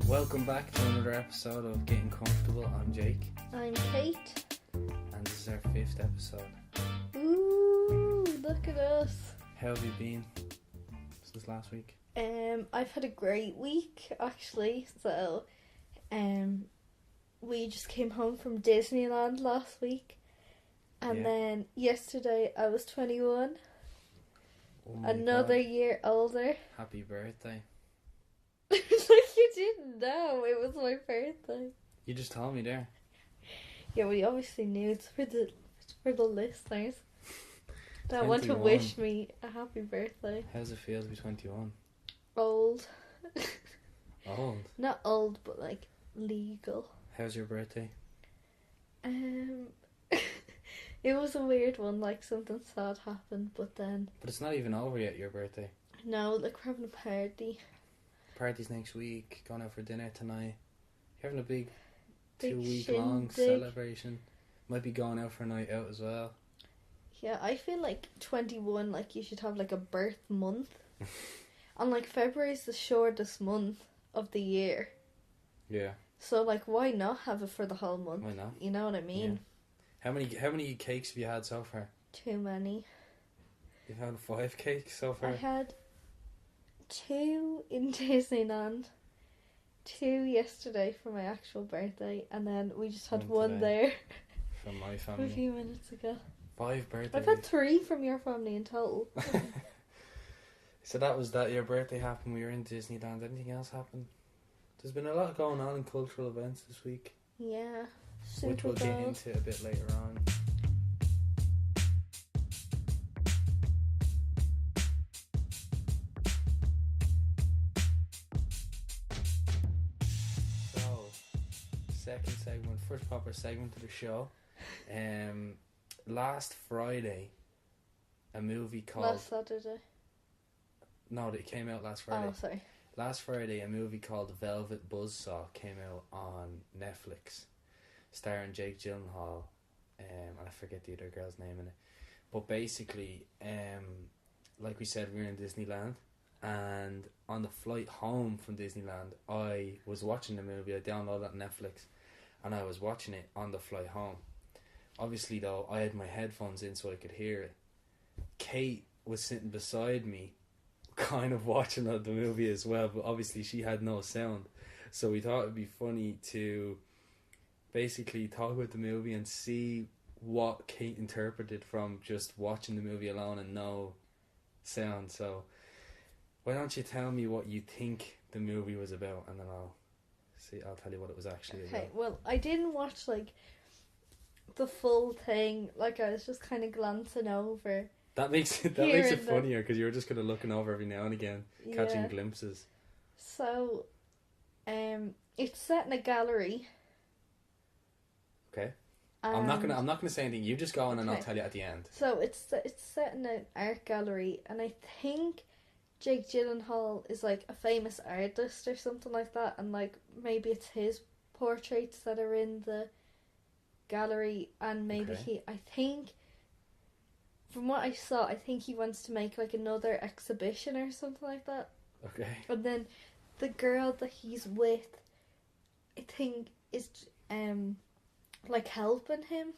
Welcome back to another episode of Getting Comfortable. I'm Jake. I'm Kate. And this is our 5th episode. Ooh, look at us. How have you been since last week? I've had a great week actually. So, we just came home from Disneyland last week, and then yesterday I was 21. Oh my Another God. year older. Happy birthday. Like you didn't know it was my birthday. You just told me there. Yeah, we obviously knew. It's for the listeners that want to 21. wish me a happy birthday. How does it feel to be 21? Old. Old? Not old, but like legal. How's your birthday? It was a weird one, like something sad happened, but then But it's not even over yet, your birthday. no, like we're having a party. Party's next week, going out for dinner tonight. You're having a big Big 2-week long shindig. celebration. Might be going out for a night out as well. Yeah, I feel like 21, like you should have like a birth month. And like February's the shortest month of the year. Yeah. So like why not have it for the whole month? Why not? You know what I mean? How many cakes have you had so far? Too many. You've had 5 cakes so far? I had 2 in Disneyland, 2 yesterday for my actual birthday, and then we just had One one today. there From my a family. few minutes ago. 5 birthdays. I've had 3 from your family in total. So that was that. Your birthday happened. We were in Disneyland. Anything else happened? There's been a lot going on in cultural events this week, Yeah. which we'll get Superbowl. into a bit later on. So, second segment, first proper segment of the show. Last Friday, a movie called... Last Saturday. No, it came out last Friday. Oh, sorry. Last Friday, a movie called Velvet Buzzsaw came out on Netflix, starring Jake Gyllenhaal, and I forget the other girl's name in it. But basically, like we said, we were in Disneyland, and on the flight home from Disneyland, I was watching the movie. I downloaded it on Netflix, and I was watching it on the flight home. Obviously, though, I had my headphones in so I could hear it. Kate was sitting beside me, kind of watching the movie as well, but obviously she had no sound, so we thought it'd be funny to basically talk about the movie and see what Kate interpreted from just watching the movie alone and no sound. So why don't you tell me what you think the movie was about, and then I'll tell you what it was actually about. Okay, well, I didn't watch like the full thing. Like I was just kind of glancing over. That makes it funnier because you were just kind of looking over every now and again, catching glimpses. So, it's set in a gallery. Okay. I'm not gonna say anything. You just go on and I'll tell you at the end. So it's set in an art gallery, and I think Jake Gyllenhaal is like a famous artist or something like that, and like maybe it's his portraits that are in the gallery, and maybe I think from what I saw, I think he wants to make like another exhibition or something like that. Okay. And then the girl that he's with, I think, is like helping him.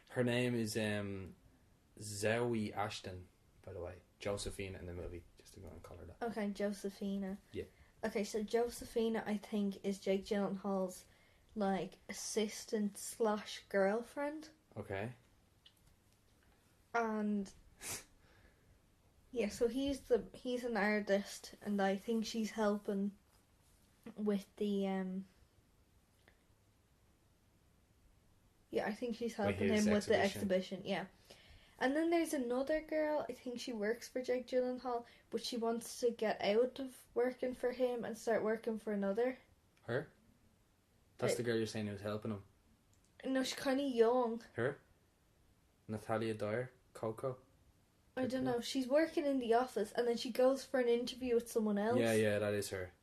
Her name is Zoe Ashton, by the way. Josephina in the movie, just to go and call her that. Okay, Josephina. Yeah. Okay, so Josephina, I think, is Jake Gyllenhaal's like assistant / girlfriend. Okay. And yeah, so he's an artist, and I think she's helping with the I think she's helping him with the exhibition, yeah. And then there's another girl, I think she works for Jake Gyllenhaal, but she wants to get out of working for him and start working for another. Her? That's the girl you're saying who's helping him. No, she's kind of young. Her? Natalia Dyer? Coco? I don't know. She's working in the office, and then she goes for an interview with someone else. Yeah, that is her.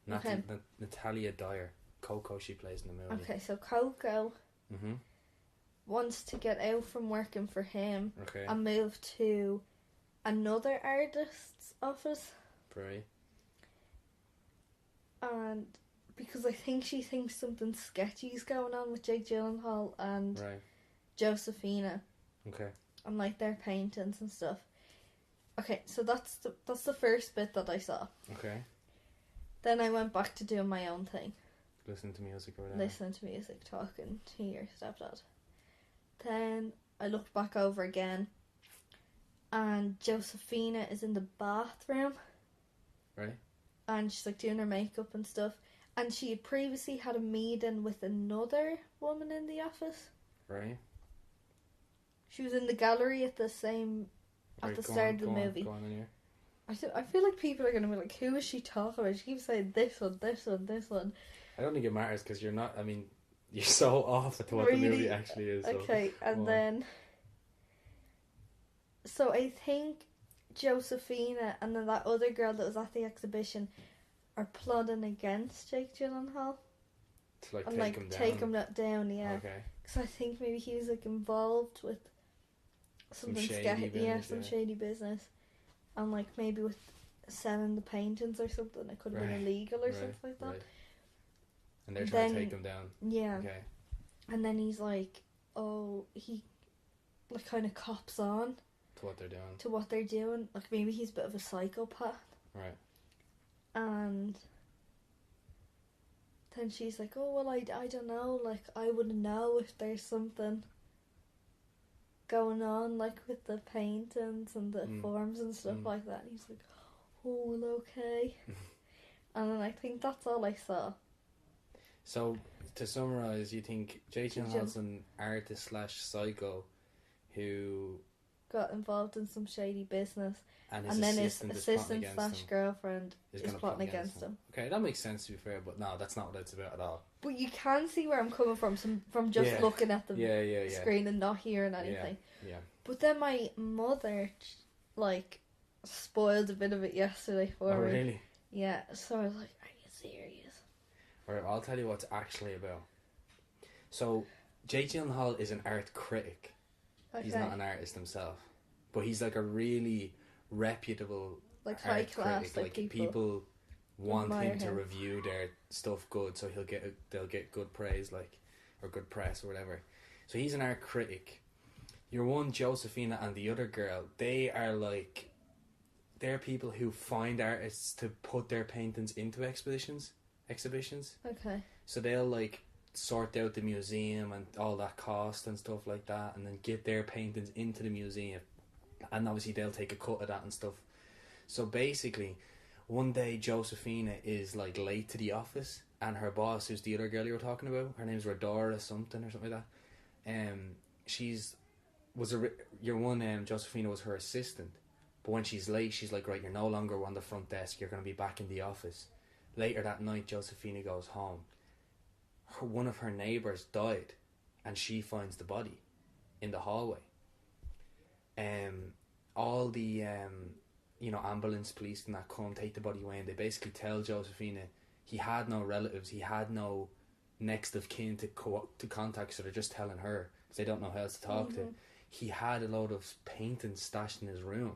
Okay. Natalia Dyer. Coco, she plays in the movie. Okay, so Coco Mm-hmm. wants to get out from working for him Okay. and move to another artist's office. Right. And because I think she thinks something sketchy's going on with Jake Gyllenhaal and Right. Josephina. Okay. And like their paintings and stuff. Okay, so that's the first bit that I saw. Okay. Then I went back to doing my own thing. Listening to music or whatever. Listening to music, talking to your stepdad. Then I looked back over again, and Josephina is in the bathroom. Right. And she's like doing her makeup and stuff. And she had previously had a meeting with another woman in the office. Right. She was in the gallery at the Right, start of the movie. Go on in here. I feel like people are going to be like, who is she talking about? She keeps saying this one, this one, this one. I don't think it matters because you're not. I mean, you're so off to what Really? the movie actually is. So. Okay, and then. So I think Josephina and then that other girl that was at the exhibition are plotting against Jake Gyllenhaal. To like And take like him down. take him down, yeah. Okay. Because I think maybe he was like involved with something shady sketchy, business, some yeah. shady business, and like maybe with selling the paintings or something. It could have Right, been illegal or right, something like that. Right. And they're trying to Then- take him down. Yeah, Okay. and then he's like, oh, he like kind of cops on To what they're doing. to what they're doing. Like maybe he's a bit of a psychopath, Right. and then she's like, oh well, I don't know. Like I wouldn't know if there's something going on like with the paintings and the forms and stuff like that. And he's like, oh well, okay. And then I think that's all I saw. So to summarize, you think Jake Gyllenhaal's an artist / psycho who Got involved in some shady business, and and then his assistant assistant is plotting / girlfriend is is gonna plotting plot against him. Okay, that makes sense to be fair, but no, that's not what it's about at all. But you can see where I'm coming from just Yeah. looking at the Yeah. screen and not hearing anything. Yeah. But then my mother, like, spoiled a bit of it yesterday for Oh me. really? Yeah, so I was like, are you serious? Alright, I'll tell you what it's actually about. So, Jake Gyllenhaal is an art critic. Okay. He's not an artist himself. But he's like a really reputable Like high art class, critic. like people want admire him to him. review their stuff good, so they'll get good praise, like, or good press or whatever. So he's an art critic. Your one, Josephina, and the other girl, they're people who find artists to put their paintings into exhibitions. Okay. So they'll like sort out the museum and all that cost and stuff like that, and then get their paintings into the museum, and obviously they'll take a cut of that and stuff. So basically, one day Josephina is like late to the office, and her boss, who's the other girl you were talking about, her name's Rodora something or something like that. Josephina was her assistant, but when she's late, she's like, right, you're no longer on the front desk, you're going to be back in the office. Later that night, Josephina goes home. One of her neighbours died, and she finds the body in the hallway. All the ambulance police and that come take the body away, and they basically tell Josephina he had no relatives, he had no next of kin to contact, so they're just telling her because they don't know who else to talk to. He had a load of paintings stashed in his room,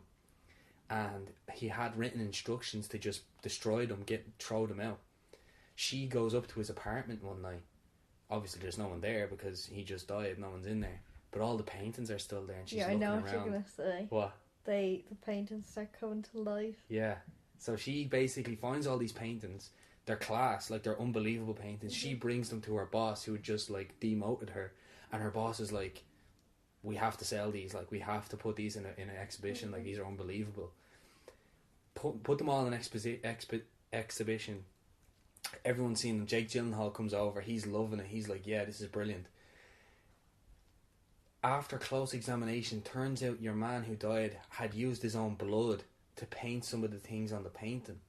and he had written instructions to just destroy them, throw them out. She goes up to his apartment one night. Obviously there's no one there because he just died, no one's in there, but all the paintings are still there, and she's looking around. I know what you're gonna say. What? The paintings start coming to life. Yeah. So she basically finds all these paintings. They're class, like they're unbelievable paintings. She brings them to her boss, who had just like demoted her, and her boss is like, we have to sell these, like we have to put these in an exhibition, like these are unbelievable. Put them all in an exhibition. Everyone's seen them. Jake Gyllenhaal comes over, he's loving it, he's like, yeah, this is brilliant. After close examination, turns out your man who died had used his own blood to paint some of the things on the painting.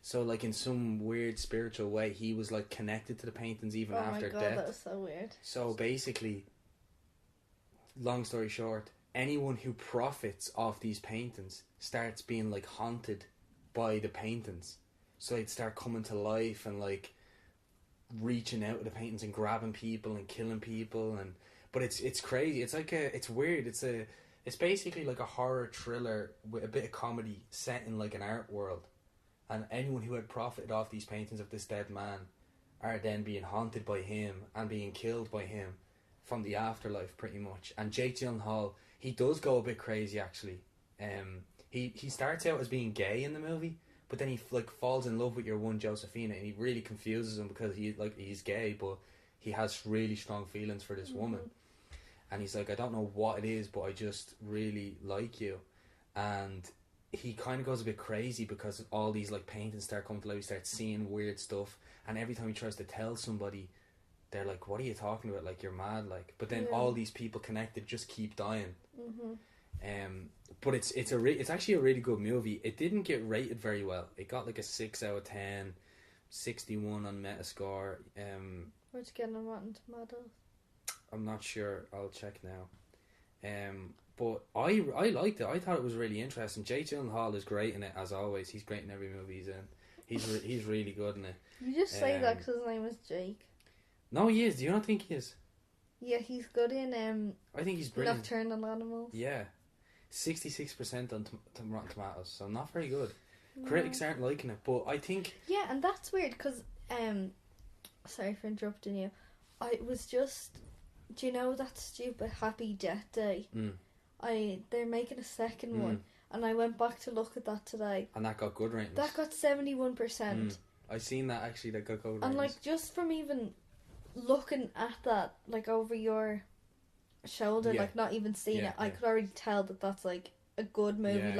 So like in some weird spiritual way, he was like connected to the paintings even after death. Oh my god, that was so weird. So basically, long story short, anyone who profits off these paintings starts being like haunted by the paintings. So they'd start coming to life and like reaching out with the paintings and grabbing people and killing people, but it's crazy. It's weird. It's basically like a horror thriller with a bit of comedy set in like an art world. And anyone who had profited off these paintings of this dead man are then being haunted by him and being killed by him from the afterlife, pretty much. And Jake Gyllenhaal, he does go a bit crazy, actually. He starts out as being gay in the movie, but then he like falls in love with your one Josephina, and he really confuses him because he's gay, but he has really strong feelings for this woman. And he's like, I don't know what it is, but I just really like you. And he kind of goes a bit crazy because all these like paintings start coming to life. He starts seeing weird stuff, and every time he tries to tell somebody, they're like, what are you talking about? Like, you're mad, like. But then all these people connected just keep dying. But it's actually a really good movie. It didn't get rated very well. It got like a 6 out of 10, 61 on Metascore. Where'd you get on Rotten Tomatoes? I'm not sure. I'll check now. But I liked it. I thought it was really interesting. Jake Gyllenhaal is great in it, as always. He's great in every movie he's in. He's really good in it. You just say that because his name is Jake. No, he is. Do you not think he is? Yeah, he's good in I think he's brilliant. Nocturnal Animals. Yeah. 66% on Rotten Tomatoes, so not very good. No. Critics aren't liking it, but I think... Yeah, and that's weird, because... sorry for interrupting you. I was just... Do you know that stupid Happy Death Day? They're making a second one, and I went back to look at that today. And that got good ratings. That got 71%. I seen that, actually, that got good ratings. And, like, just from even looking at that, like, over your shoulder, like, not even seeing it, I could already tell that that's, like, a good movie,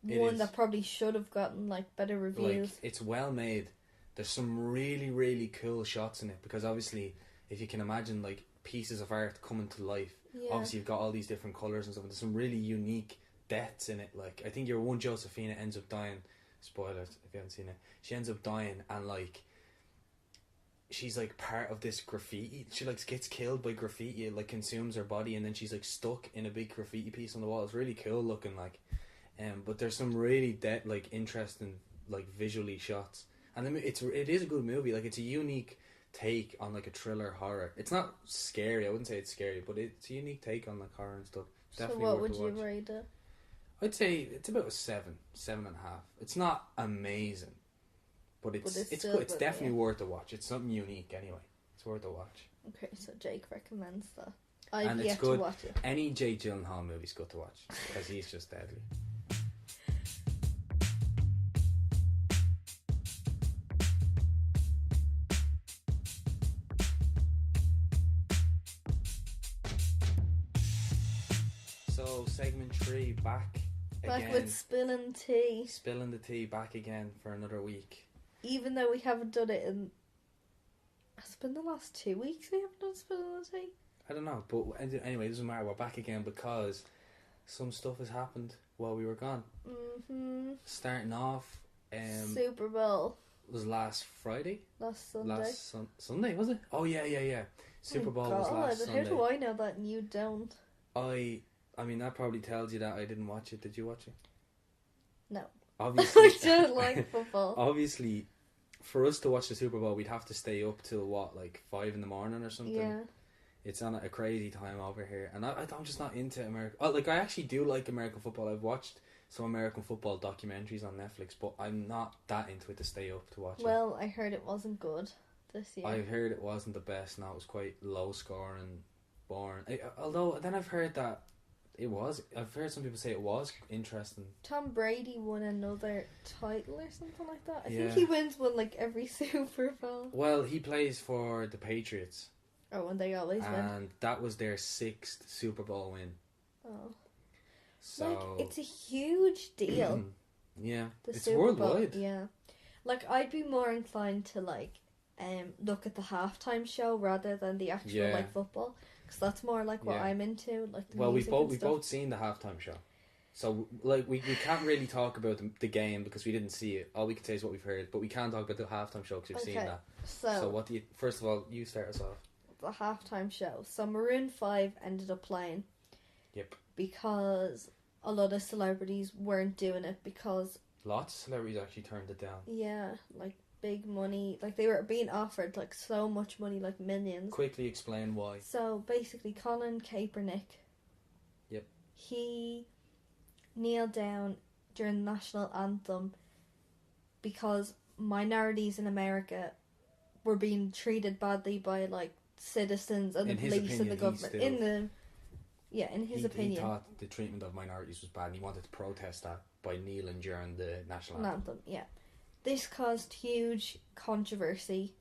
one that probably should have gotten, like, better reviews. Like, it's well made. There's some really, really cool shots in it, because obviously, if you can imagine, like, pieces of art coming to life, obviously you've got all these different colours and stuff, and there's some really unique deaths in it. Like, I think your one Josephina ends up dying, spoilers if you haven't seen it, she ends up dying, and, like, she's like part of this graffiti. She like gets killed by graffiti. It like consumes her body, and then she's like stuck in a big graffiti piece on the wall. It's really cool looking, like. But there's some really like interesting like visually shots, and it is a good movie. Like, it's a unique take on like a thriller horror. It's not scary. I wouldn't say it's scary, but it's a unique take on like horror and stuff. It's definitely so what worth would you rate it? I'd say it's about a 7.5. It's not amazing. But it's good. It's definitely worth a watch. It's something unique anyway. It's worth a watch. Okay, so Jake recommends that. I've yet to watch it. Any Jake Gyllenhaal movie's good to watch because he's just deadly. So segment 3 back again. With spilling tea. Spilling the tea back again for another week. Even though we haven't done it in... It's been the last 2 weeks we haven't done spilling the tea. I don't know, but anyway, it doesn't matter. We're back again because some stuff has happened while we were gone. Starting off... Superbowl. Was last Friday? Last Sunday. Last Sunday, was it? Oh, yeah. Superbowl was last Sunday. How do I know that and you don't? I mean, that probably tells you that I didn't watch it. Did you watch it? No. Obviously, I don't like football. Obviously, for us to watch the Super Bowl, we'd have to stay up till what, like 5 in the morning or something. Yeah. It's on a crazy time over here, and I'm just not into America. Like, I actually do like American football. I've watched some American football documentaries on Netflix, but I'm not that into it to stay up to watch it. Well, I heard it wasn't good this year. I heard it wasn't the best. Now it was quite low scoring, boring. Although then I've heard that it was. I've heard some people say it was interesting. Tom Brady won another title or something like that. I think he wins one like every Super Bowl. Well, he plays for the Patriots. Oh, and they always win. And that was their 6th Super Bowl win. Oh. So like, it's a huge deal. Yeah, it's Super worldwide. Bowl, yeah. Like, I'd be more inclined to like look at the halftime show rather than the actual like football, because that's more like what I'm into. Like, the music we've both seen the halftime show, so like we can't really talk about the game because we didn't see it. All we can say is what we've heard, but we can talk about the halftime show because we've seen that. So what do you? First of all, you start us off. The halftime show. So Maroon 5 ended up playing. Yep. Because a lot of celebrities weren't doing it because... Lots of celebrities actually turned it down. Yeah, like big money. Like, they were being offered like so much money, like millions. Quickly explain why. So basically Colin Kaepernick. Yep. He kneeled down during the national anthem because minorities in America were being treated badly by like citizens and In the his police and the opinion, government. In his he opinion, thought the treatment of minorities was bad, and he wanted to protest that by kneeling during the national anthem. Yeah. This caused huge controversy,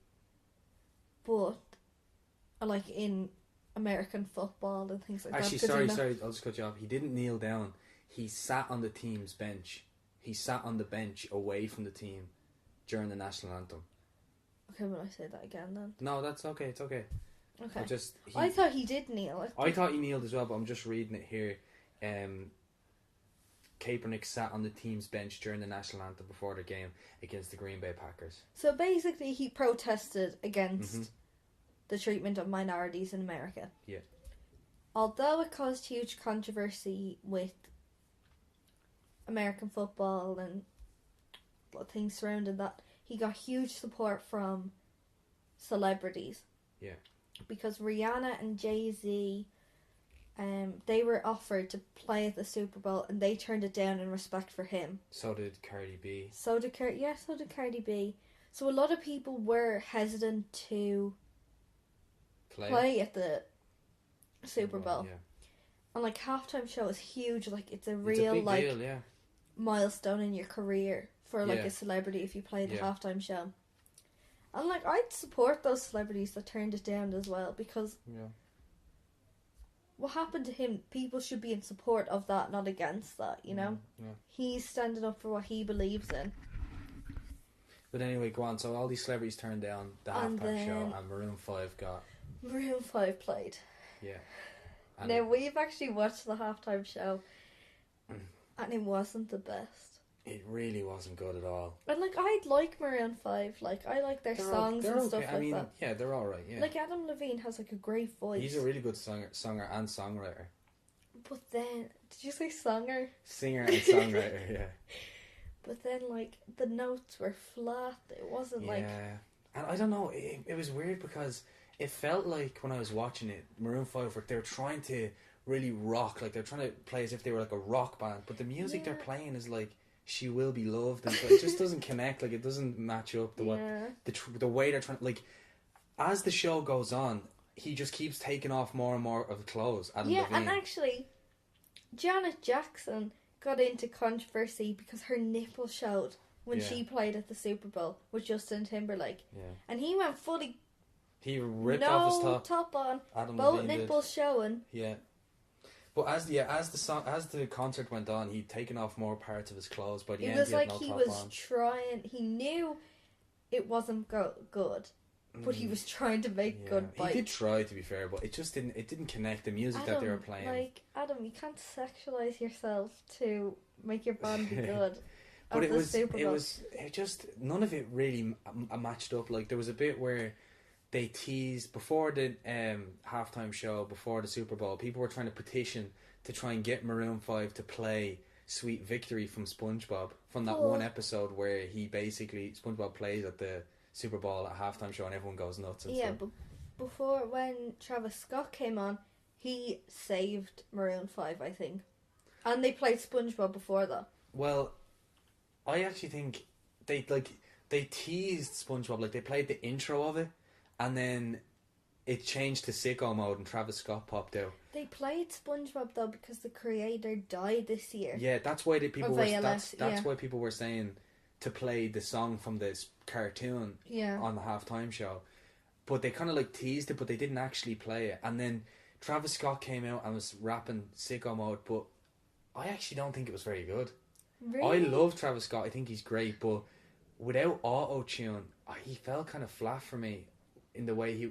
but like in American football and things like Actually, that. sorry, I'll just cut you off. He didn't kneel down. He sat on the team's bench. He sat on the bench away from the team during the national anthem. Okay, will I say that again then? No, that's okay. It's okay. Okay. I thought he did kneel. I thought he kneeled as well, but I'm just reading it here. Kaepernick sat on the team's bench during the national anthem before the game against the Green Bay Packers. So basically, he protested against the treatment of minorities in America. Yeah. Although it caused huge controversy with American football and things surrounding that, he got huge support from celebrities. Yeah. Because Rihanna and Jay-Z, they were offered to play at the Super Bowl and they turned it down in respect for him. So did Cardi B. So did Cardi B. So a lot of people were hesitant to play at the Super Bowl. Yeah. And like halftime show is huge. Like it's a real big deal, yeah. milestone in your career for like a celebrity if you play the halftime show. And like I'd support those celebrities that turned it down as well, because what happened to him, people should be in support of that, not against that, you know? Yeah. He's standing up for what he believes in. But anyway, go on. So all these celebrities turned down the halftime show, and Maroon 5 got... Maroon 5 played. Yeah. And now, we've actually watched the halftime show, and it wasn't the best. It really wasn't good at all. And like, I'd like Maroon 5. Like, I like their songs and stuff like that. Yeah, they're alright, yeah. Like, Adam Levine has like a great voice. He's a really good singer and songwriter. But then, did you say songer? Singer and songwriter, yeah. But then, like, the notes were flat. It wasn't like... Yeah. And I don't know, it was weird because it felt like when I was watching it, Maroon 5, they were trying to really rock. Like, they're trying to play as if they were like a rock band. But the music they're playing is like... She Will Be Loved, and it just doesn't connect. Like, it doesn't match up the way they're trying. Like, as the show goes on, he just keeps taking off more and more of the clothes. Adam Levine. And actually, Janet Jackson got into controversy because her nipple showed when she played at the Super Bowl with Justin Timberlake. Yeah, and he went fully. He ripped off his top. Top on. Adam both Levine nipples did. Showing. Yeah. But as the concert went on, he'd taken off more parts of his clothes. By the end, he had no top on. It was like he was trying. He knew it wasn't good, but he was trying to make good bites. He did try, to be fair, but it just didn't. It didn't connect the music that they were playing. Like, Adam, you can't sexualize yourself to make your band be good. But it just none of it really matched up. Like, there was a bit where they teased before the halftime show, before the Super Bowl. People were trying to petition to try and get Maroon 5 to play "Sweet Victory" from SpongeBob, from that one episode where SpongeBob plays at the Super Bowl at halftime show and everyone goes nuts and stuff. Yeah, but before, when Travis Scott came on, he saved Maroon 5, I think, and they played SpongeBob before that. Well, I actually think they teased SpongeBob, like they played the intro of it. And then it changed to sicko mode and Travis Scott popped out. They played SpongeBob though because the creator died this year. Yeah, that's why why people were saying to play the song from this cartoon on the halftime show. But they kind of like teased it, but they didn't actually play it. And then Travis Scott came out and was rapping sicko mode, but I actually don't think it was very good. Really? I love Travis Scott. I think he's great, but without auto-tune, he felt kind of flat for me. In the way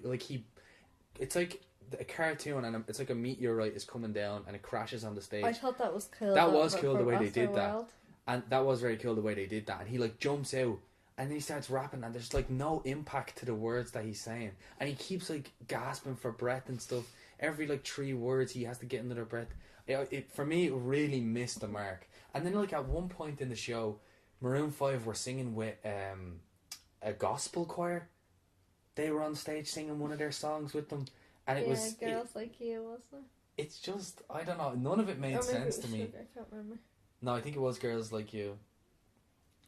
it's like a cartoon and it's like a meteorite is coming down and it crashes on the stage. I thought that was cool. That was cool the way they did that. And that was very cool the way they did that. And he like jumps out and then he starts rapping and there's like no impact to the words that he's saying. And he keeps like gasping for breath and stuff. Every like 3 words he has to get another breath. For me, it really missed the mark. And then like at one point in the show, Maroon 5 were singing with a gospel choir. They were on stage singing one of their songs with them, and it was Girls Like You, wasn't it? It's just, I don't know, none of it made sense to me. I can't remember. No, I think it was Girls Like You,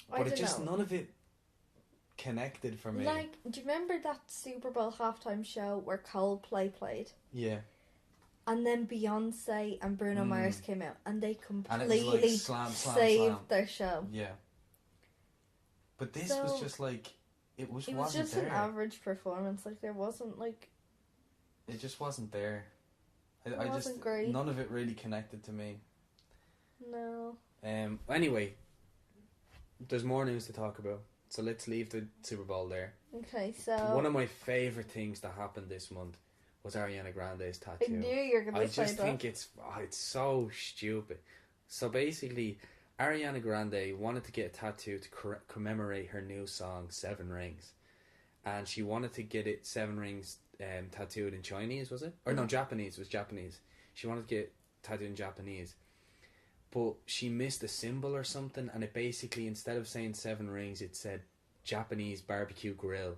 but none of it connected for me. Like, do you remember that Super Bowl halftime show where Coldplay played? Yeah. And then Beyonce and Bruno Mars came out, and they And it was completely like slam, saved their show. Yeah. But this was just like, it was just there. an average performance. Like, there wasn't like. It just wasn't there. It wasn't great. None of it really connected to me. No. Anyway, there's more news to talk about, so let's leave the Super Bowl there. Okay, so one of my favourite things that happened this month was Ariana Grande's tattoo. I knew you were going to say that. I just think it's so stupid. So basically, Ariana Grande wanted to get a tattoo to commemorate her new song, 7 Rings. And she wanted to get it 7 rings tattooed in Chinese, was it? Or no, Japanese. It was Japanese. She wanted to get tattooed in Japanese. But she missed a symbol or something, and it basically, instead of saying 7 rings, it said Japanese barbecue grill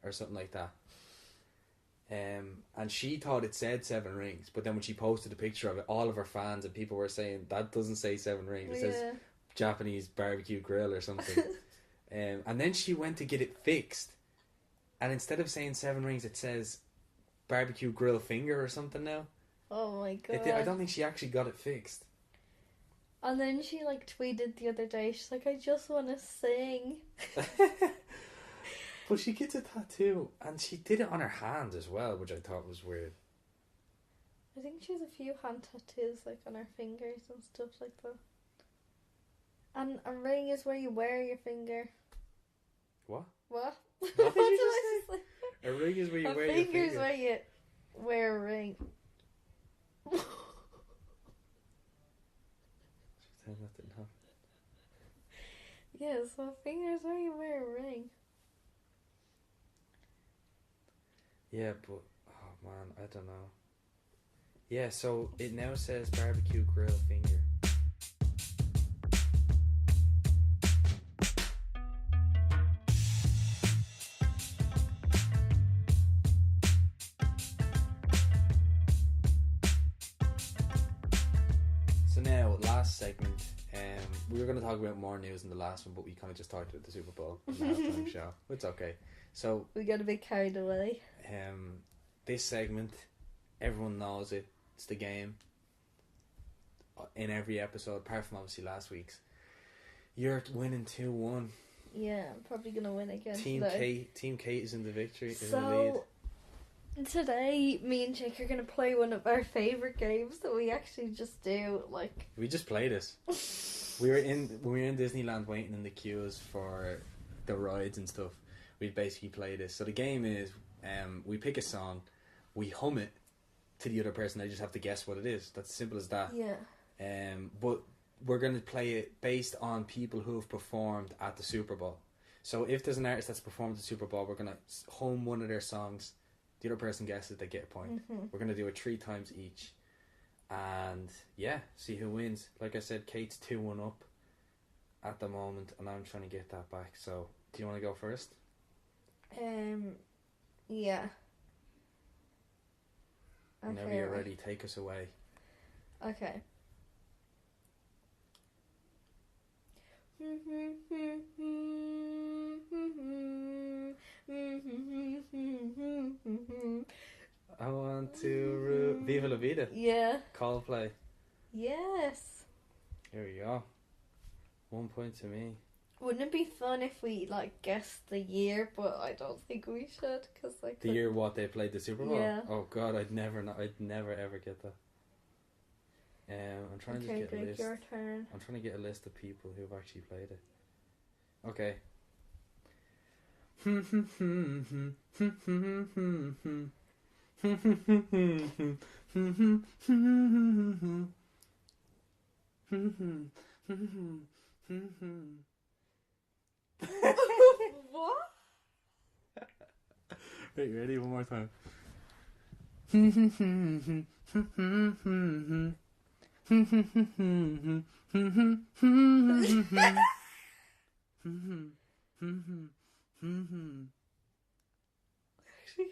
or something like that. And she thought it said 7 rings, but then when she posted a picture of it, all of her fans and people were saying that doesn't say 7 rings. It says Japanese barbecue grill or something. And then she went to get it fixed, and instead of saying 7 rings, it says barbecue grill finger or something now. Oh my god! I don't think she actually got it fixed. And then she like tweeted the other day. She's like, "I just want to sing." But she gets a tattoo, and she did it on her hand as well, which I thought was weird. I think she has a few hand tattoos, like on her fingers and stuff like that. And a ring is where you wear your finger. What? What? What did you just say? A ring is where you wear your finger. A finger is where you wear a ring. That didn't happen. Yeah, so a finger is where you wear a ring. Yeah, but oh man, I don't know. Yeah, so it now says barbecue grill finger. So now, last segment. We were going to talk about more news in the last one, but we kind of just talked about the Super Bowl and the halftime show. It's okay. So we got a bit carried away. This segment, everyone knows it. It's the game. In every episode, apart from obviously last week's. You're winning 2-1. Yeah, I'm probably gonna win again. Team today. Kate is in the victory. Is in the lead. Today, me and Jake are gonna play one of our favorite games that we actually just do. Like, we just play this. When we were in Disneyland waiting in the queues for the rides and stuff, we'd basically play this. So the game is, we pick a song, we hum it to the other person. They just have to guess what it is. That's as simple as that. Yeah. But we're going to play it based on people who have performed at the Super Bowl. So if there's an artist that's performed at the Super Bowl, we're going to hum one of their songs. The other person guesses, they get a point. Mm-hmm. We're going to do it 3 times each. And yeah, see who wins. Like I said, Kate's 2-1 up at the moment, and I'm trying to get that back. So, do you want to go first? Yeah. Whenever you're ready, take us away. Okay. I want to Viva La Vida. Yeah. Coldplay. Yes. Here we go. 1 point to me. Wouldn't it be fun if we like guessed the year? But I don't think we should, because like the year what they played the Super Bowl. Yeah. Oh God, I'd never ever get that. I'm trying to just get a list. Your turn. I'm trying to get a list of people who've actually played it. Okay. What? Wait, ready? One more time. Actually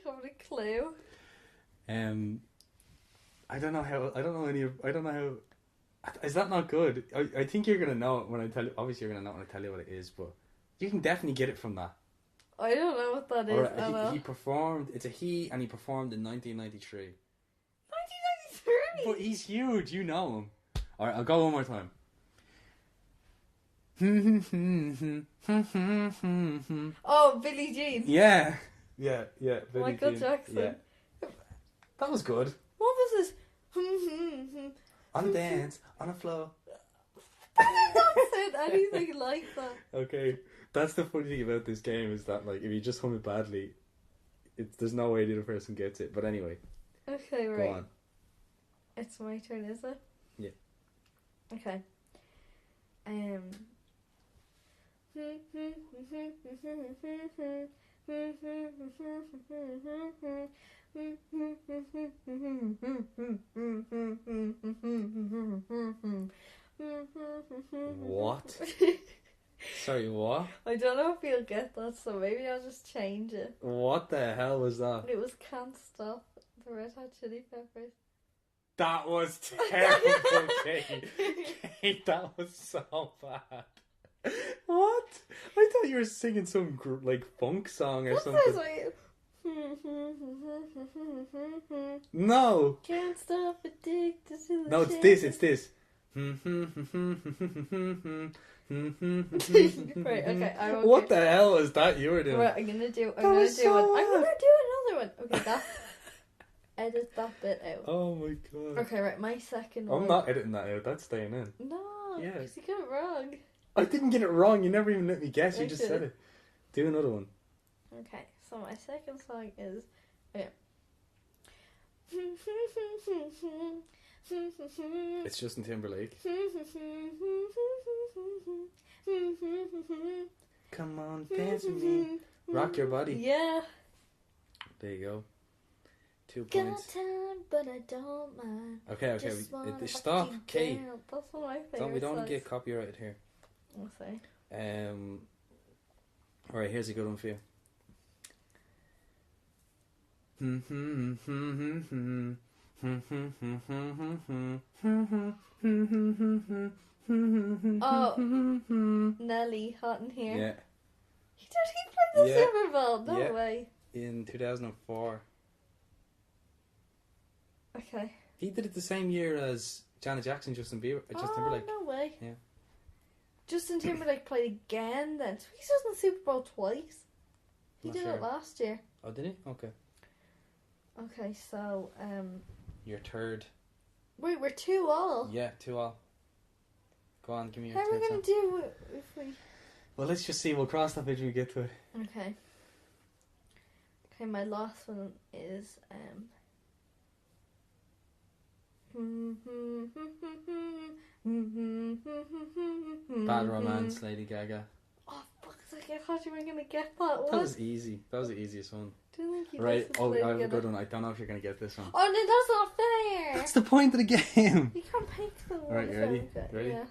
haven't a clue. I don't know how. Is that not good? I think you're gonna know it when I tell you. Obviously, you're gonna know when I tell you what it is, but you can definitely get it from that. I don't know what that is. He performed. It's a he, and he performed in 1993. 1993. But he's huge. You know him. All right, I'll go one more time. Oh, Billie Jean. Yeah. Billie Michael Jean. Jackson. Yeah. That was good. What was this? On a dance, on a floor. I did not sound anything like that. Okay, that's the funny thing about this game is that like if you just hum it badly, there's no way the other person gets it. But anyway. Okay, right. Go on. It's my turn, is it? Yeah. Okay. What? Sorry, what? I don't know if you'll get that, so maybe I'll just change it. What the hell was that? It was Can't Stop, the Red Hot Chili Peppers. That was terrible, Kate. Kate, that was so bad. What? I thought you were singing some like funk song or something. No. Can't stop addicted to the No, it's shit. this. It's this. Right, okay. I won't What the hell is that you were doing? Right, I'm gonna do That was so one. I'm hard. gonna do another one. Okay, that. Edit that bit out. Oh my god. Okay, right, my second one. I'm not editing that out. That's staying in. No, Yeah. because you got it wrong. I didn't get it wrong. You never even let me guess. You I just should. said it. Do another one. Okay, so my second song is. It's Justin Timberlake. Come on, dance with me. Rock your body. Yeah. There you go. 2 Got points. time, but I don't mind. Okay. Just wanna Stop, fuck you Kate. down. That's one of my favorite We don't songs. get copyrighted here. I'll say. Alright, here's a good one for you. Oh, Nelly, Hot in Here. Yeah, He played the Yeah. Super Bowl. No Yeah. way. in 2004. Okay. He did it the same year as Janet Jackson, Justin Timberlake. No way. Yeah. Justin Timberlake played again then. So he's just in the Super Bowl twice. He Not did sure. it last year. Oh, did he? Okay. Okay, so Your third. wait, we're 2-2. Yeah, 2-2. Go on, give me your How are we third gonna song. do it if we? Well, let's just see. We'll cross that bridge when we get to it. Okay. Okay, my last one is Bad Romance, Lady Gaga. Oh fuck's sake! I thought you were gonna get that one. That was easy. That was the easiest one. Do you think you Right. listened to Oh, it I have a together? good one. I don't know if you're going to get this one. Oh no, that's not fair. That's the point of the game. You can't pick the one. Right, you ready? Okay, Ready? Yeah.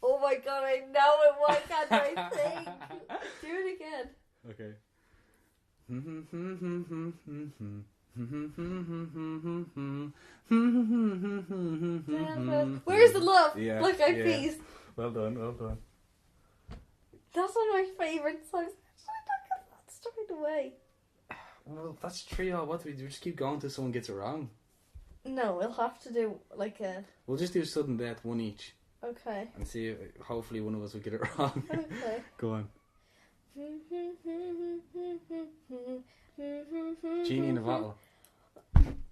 Oh my god, I know it. Why can't I think? Do it again. Okay. Where's the love? Yeah, Black Eyed yeah. Peas. Well done, well done. That's one of my favourite songs. Actually, not get that straight away. Well, that's 3-0. What do we do? Just keep going until someone gets it wrong. No, we'll have to do like a. We'll just do sudden death, one each, Okay. and see if hopefully one of us will get it wrong. Okay. Go on. Genie in a bottle.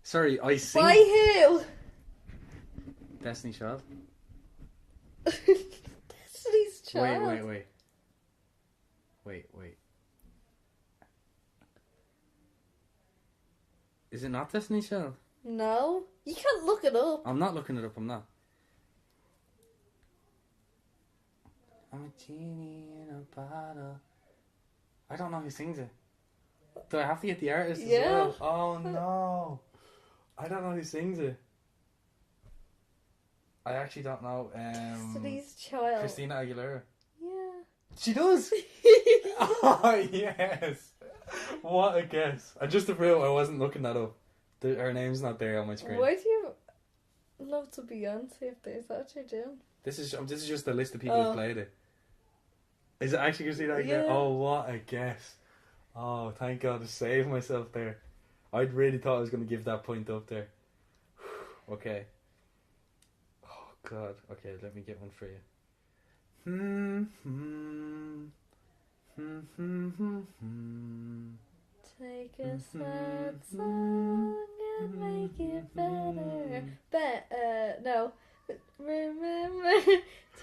Sorry, I sing. By who? Destiny Child. Destiny's Child. Wait. Is it not Destiny Child? No, you can't look it up. I'm not looking it up, I'm not. I'm a genie in a bottle. I don't know who sings it. Do I have to get the artist Yeah. as well? Oh no. I don't know who sings it. I actually don't know. Destiny's Child. Christina Aguilera. Yeah. She does? Oh, yes. What a guess. And just to prove I wasn't looking that up, her name's not there on my screen. Why do you have loads of Beyonce if there's that you're doing? This is just a list of people who played it. Is it actually Christina Aguilera? Yeah. Oh, what a guess. Oh, thank God to save myself there. I really thought I was going to give that point up there. Okay. Oh, God. Okay, let me get one for you. Take a sad song and make it better. No. Remember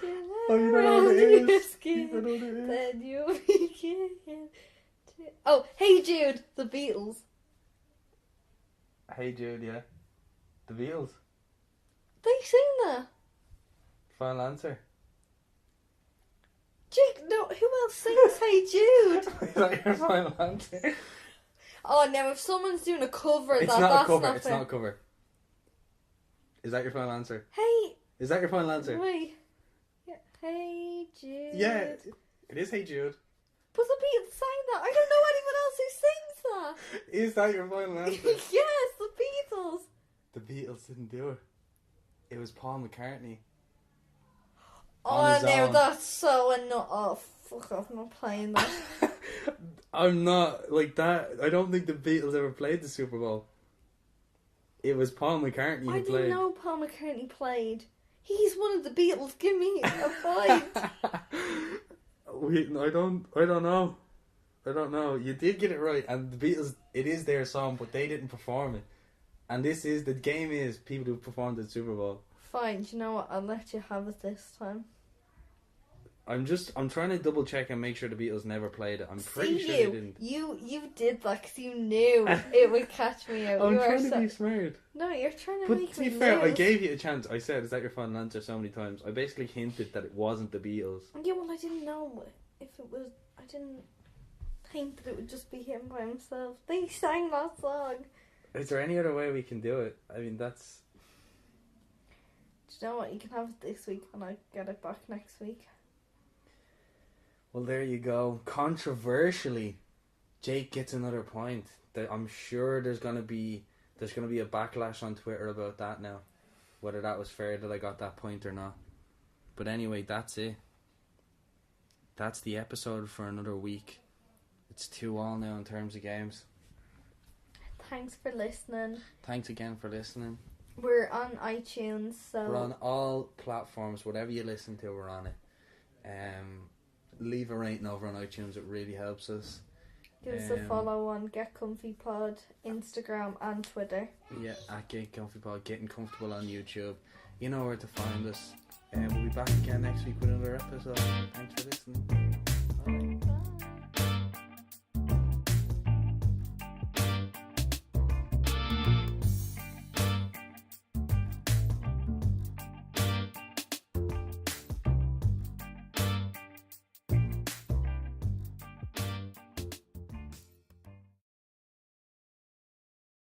to Oh, you let don't know what it around your is. skin, You don't know what it is. then you'll begin to... Oh, Hey Jude, the Beatles. Hey Jude, yeah. The Beatles. They sing that. Final answer. Jake, no, who else sings Hey Jude? Is that your final answer? Oh, now if someone's doing a cover, It's that's not a cover. not It's fair. not a cover. Is that your final answer? Hey, Is that your final answer? wait. Yeah. Hey Jude. Yeah, it is Hey Jude. But the Beatles sang that. I don't know anyone else who sings that. Is that your final answer? Yes, the Beatles. The Beatles didn't do it. It was Paul McCartney. Oh, On his now own. that's so annoying. Oh, fuck off, I'm not playing that. I'm not like that. I don't think the Beatles ever played the Super Bowl. It was Paul McCartney who I played. didn't know Paul McCartney played. He's one of the Beatles. Give me a point. I don't know. I don't know. You did get it right, and the Beatles. It is their song, but they didn't perform it. And the game is people who performed at the Super Bowl. Fine, do you know what? I'll let you have it this time. I'm trying to double check and make sure the Beatles never played it. I'm pretty See sure you. they didn't. You did that because you knew it would catch me out. I'm You are trying to so... be smart. No, you're trying to But make to me be fair, I lose. gave you a chance. I said, "Is that your final answer?" so many times. I basically hinted that it wasn't the Beatles. Yeah, well, I didn't know if it was. I didn't think that it would just be him by himself. They sang that song. Is there any other way we can do it? I mean, that's... Do you know what? You can have it this week and I get it back next week. Well, there you go. Controversially, Jake gets another point. I'm sure there's gonna be a backlash on Twitter about that now, whether that was fair that I got that point or not. But anyway, that's it. That's the episode for another week. It's 2-2 now in terms of games. Thanks for listening. Thanks again for listening. We're on iTunes, so We're on all platforms. Whatever you listen to, we're on it. Leave a rating over on iTunes. It really helps us. give us a follow on Get Comfy Pod, Instagram and Twitter. Yeah, at Get Comfy Pod, Getting Comfortable on YouTube. You know where to find us. We'll be back again next week with another episode. Thanks for listening.